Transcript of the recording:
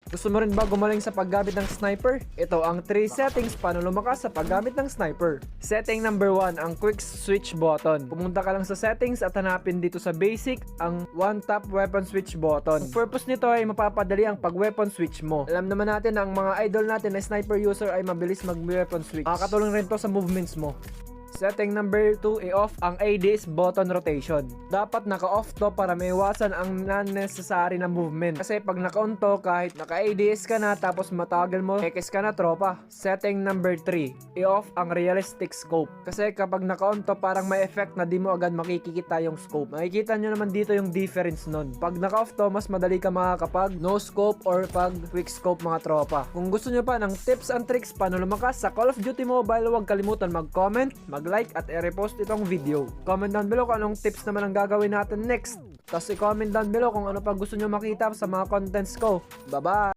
Gusto mo rin ba gumaling sa paggamit ng sniper? Ito ang 3 settings paano lumakas sa paggamit ng sniper. Setting number 1, ang quick switch button. Pumunta ka lang sa settings at hanapin dito sa basic ang one tap weapon switch button. Ang purpose nito ay mapapadali ang pag-weapon switch mo. Alam naman natin na ang mga idol natin na sniper user ay mabilis mag-weapon switch. Makakatulong rin to sa movements mo. Setting number 2, i-off ang ADS button rotation. Dapat naka-off to para maiwasan ang non-necessary na movement. Kasi pag naka-on to, kahit naka-ADS ka na tapos matagal mo, ekes ka na tropa. Setting number 3, i-off ang realistic scope. Kasi kapag naka-on to, parang may effect na di mo agad makikita yung scope. Makikita nyo naman dito yung difference nun. Pag naka-off to, mas madali ka makakapag no scope or pag quick scope mga tropa. Kung gusto nyo pa ng tips and tricks paano lumakas sa Call of Duty Mobile, huwag kalimutan mag-comment, mag-like at i-repost itong video. Comment down below kung anong tips naman ang gagawin natin next. Tapos i-comment down below kung ano pa gusto nyo makita sa mga contents ko. Bye-bye!